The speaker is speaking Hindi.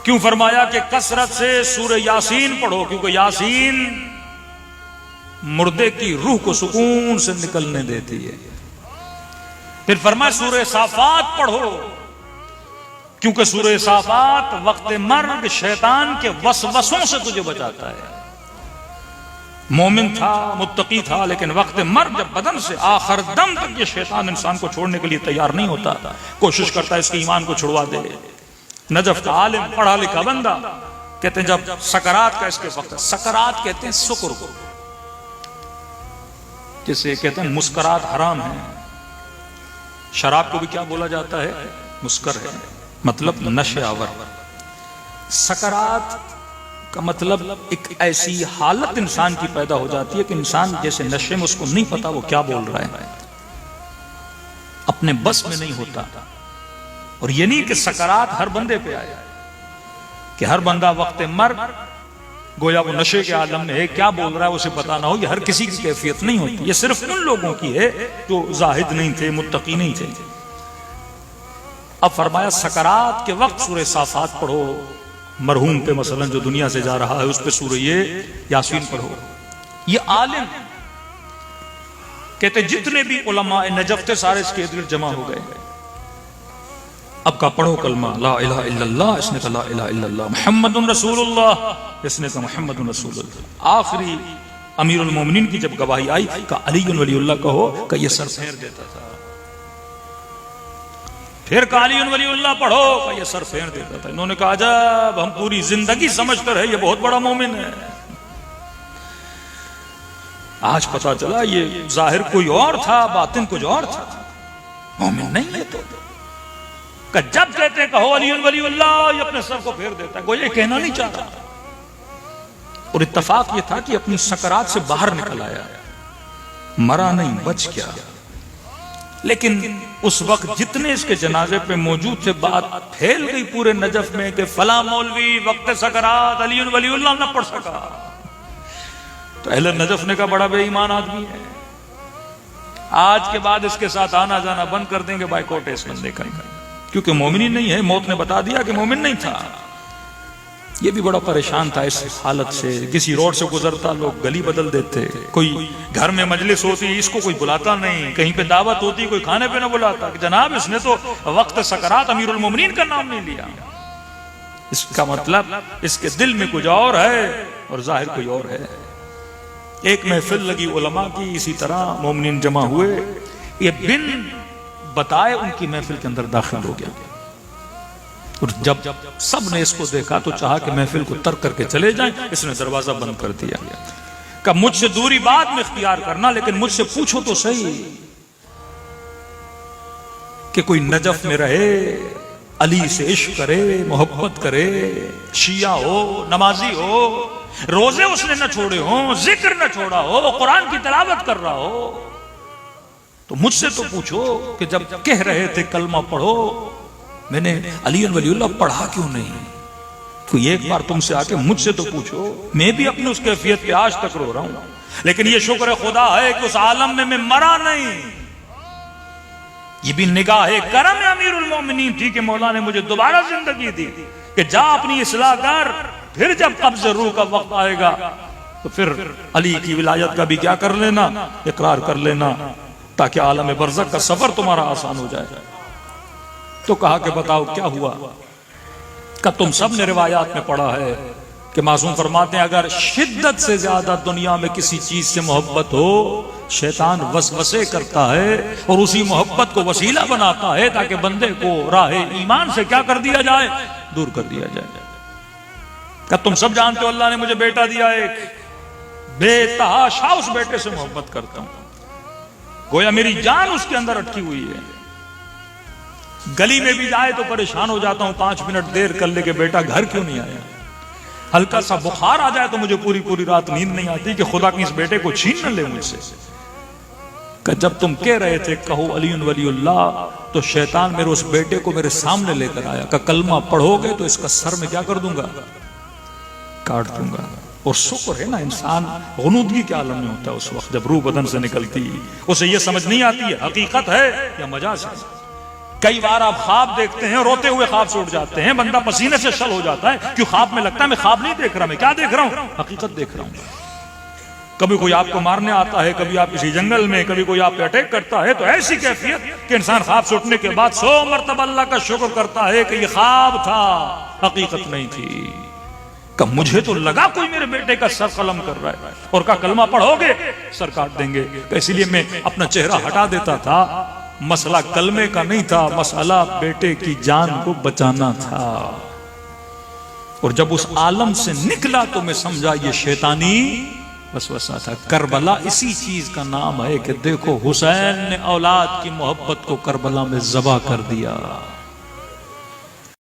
क्यों फरमाया कि कसरत से सूरह यासीन पढ़ो, क्योंकि यासीन मुर्दे की रूह को सुकून से निकलने देती है। फिर फरमाया सूरह साफात पढ़ो, क्योंकि सूरह साफात वक्त मर्ग शैतान के वसवसों से तुझे बचाता है। मोमिन था, मुत्तकी था, लेकिन वक्त मर्ग जब बदन से आखिर दम तक ये शैतान इंसान को छोड़ने के लिए तैयार नहीं होता, कोशिश करता है इसके ईमान को छुड़वा दे। नजफ का आलिम, पढ़ा लिखा बंदा, कहते हैं जब सकरात का इसके वक्त, सकरात कहते हैं शुक्र को, जिसे कहते हैं मुस्करात हराम है। शराब को भी क्या बोला जाता है? मुस्कर है, मतलब नशे आवर। सकरात का मतलब एक ऐसी हालत इंसान की पैदा हो जाती है कि इंसान जैसे नशे में, उसको नहीं पता वो क्या बोल रहा है, अपने बस में नहीं होता। और ये नहीं कि सकरात हर बंदे पे आया, कि हर बंदा वक्त मर्ग गोया वो नशे के आलम में है, क्या बोल रहा है उसे पता ना हो। ये हर किसी की कैफियत नहीं होती, ये सिर्फ उन लोगों की है जो जाहिद नहीं थे, मुत्तकी नहीं थे। अब फरमाया सकरात के वक्त सूरह साफात पढ़ो, मरहूम पे मसलन जो दुनिया से जा रहा है उस पे सूरह ये यासीन पढ़ो। ये आलिम कहते जितने भी उलमा नजफ थे सारे इसके इर्द गिर्द जमा हो गए। अब का पढ़ो कलमा ला इलाहा इल्लल्लाह, इसने कहा ला इलाहा इल्लल्लाह, मुहम्मदुर रसूलुल्लाह, इसने कहा मुहम्मदुर रसूलुल्लाह। आखिरी अमीरुल मोमिनीन की जब गवाही आई का अली वलीउल्लाह कहो, का ये सर फेर देता था। फिर अली वलीउल्लाह पढ़ो, का ये सर फेर देता था। इन्होंने कहा जब हम पूरी जिंदगी समझते रहे ये बहुत बड़ा मोमिन है, आज पता चला ये जाहिर कोई और था, बातिन कुछ और था, मोमिन नहीं है। तो जब कहते हैं कहो अली वलीउल्लाह, ये अपने सर को फेर देता है, कोई ये कहना नहीं चाहता। और इत्तफाक ये था कि अपनी सकरात से बाहर निकल आया, मरा नहीं, बच गया। लेकिन उस वक्त जितने इसके जनाजे पे मौजूद थे, बात फैल गई पूरे नजफ में कि फला मौलवी वक्त सकरात अली वलीउल्लाह न पढ़ सका। तो अहले नजफ ने कहा बड़ा बेईमान आदमी है, आज के बाद इसके साथ आना जाना बंद कर देंगे, बाइकआउट इस बंदे का, क्योंकि मोमिन नहीं है। मौत ने बता दिया कि मोमिन नहीं था। ये भी बड़ा परेशान था इस हालत से। किसी रोड से गुजरता, लोग गली बदल देते, कोई घर में मजलिस होती, इसको कोई बुलाता नहीं, कहीं पे दावत होती, कोई खाने पे ना बुलाता कि जनाब इसने तो वक्त सकरात अमीरुल मोमिनीन का नाम नहीं लिया। इसका मतलब इसके दिल में कुछ और है और जाहिर कोई और है। एक महफिल लगी उलमा की, इसी तरह मोमिनीन जमा हुए, ये बिन बताए उनकी महफिल के अंदर दाखिल हो गया। और जब सब ने इसको देखा तो चाहा कि महफिल को तर्क करके चले जाएं, इसने दरवाजा बंद कर दिया। कहा मुझसे दूरी बाद में इख्तियार करना, लेकिन मुझसे पूछो तो सही कि कोई नजफ में रहे, अली से इश्क करे, मोहब्बत करे, शिया हो, नमाजी हो, रोजे उसने न छोड़े हो, जिक्र न छोड़ा हो, कुरान की तिलावत कर रहा हो, तो मुझसे तो पूछो कि जब कह रहे थे कलमा पढ़ो, मैंने अली वलीउल्लाह पढ़ा क्यों नहीं? तो एक बार तुमसे आके मुझसे तो पूछो। मैं भी अपनी उस कैफियत पे आज तक रो रहा हूं, लेकिन ये शुक्र खुदा है कि उस आलम में मैं मरा नहीं। ये भी निगाह करम अमीरुल मोमिनीन थी कि मौला ने मुझे दोबारा जिंदगी दी कि जा अपनी इस्लाह कर, फिर जब कब्ज़ रूह का वक्त आएगा तो फिर अली की विलायत का भी क्या कर लेना, इकरार कर लेना, ताकि आलम बरज़ख का सफर तुम्हारा आसान हो जाए। तो कहा कि बताओ क्या हुआ? का तुम सब ने रिवायात में पढ़ा है कि मासूम फरमाते हैं अगर शिद्दत से ज्यादा दुनिया में किसी चीज से मोहब्बत हो, शैतान वसवसे करता है और उसी मोहब्बत को वसीला बनाता है ताकि बंदे को राह ईमान से क्या कर दिया जाए, दूर कर दिया जाए। क्या तुम सब जानते हो अल्लाह ने मुझे बेटा दिया, एक बेतहाशा उस बेटे से मोहब्बत करता हूं, गोया मेरी जान उसके अंदर अटकी हुई है। गली में भी जाए तो परेशान हो जाता हूं, 5 मिनट देर कर ले के बेटा घर क्यों नहीं आया। हल्का सा बुखार आ जाए तो मुझे पूरी पूरी रात नींद नहीं आती कि खुदा की इस बेटे को छीन न ले मुझसे। जब तुम कह रहे थे कहो अली वलीउल्लाह, तो शैतान मेरे उस बेटे को मेरे सामने लेकर आया का कलमा पढ़ोगे तो इसका सर में क्या कर दूंगा, काट दूंगा। और शुक्र है ना, इंसान गुनूदगी के आलम में होता है उस वक्त जब रूह बदन से निकलती, उसे ये समझ नहीं आती है हकीकत है या मजाज है। कई बार आप ख्वाब देखते हैं, रोते हुए ख्वाब से उठ जाते हैं, बंदा पसीने से शल हो जाता है, क्यों? ख्वाब में लगता है मैं ख्वाब नहीं देख रहा, मैं क्या देख रहा हूं? हकीकत देख रहा हूं। कभी कोई आपको मारने आता है, कभी आप किसी जंगल में, कभी कोई आप पे अटैक करता है, तो ऐसी कैफियत कि इंसान ख्वाब से उठने के बाद 100 मरतबा अल्लाह का शुक्र करता है कि ये ख्वाब था, हकीकत नहीं थी। कब मुझे तो लगा कोई मेरे बेटे का सर कलम कर रहा है, और का कलमा पढ़ोगे सर काट देंगे। इसलिए मैं अपना चेहरा हटा देता था। मसला कलमे का नहीं था, मसला बेटे की जान को बचाना था। और जब उस आलम से निकला तो मैं समझा ये शैतानी वसवसा था। करबला इसी चीज का नाम है कि देखो हुसैन ने औलाद की मोहब्बत को करबला में ज़बा कर दिया।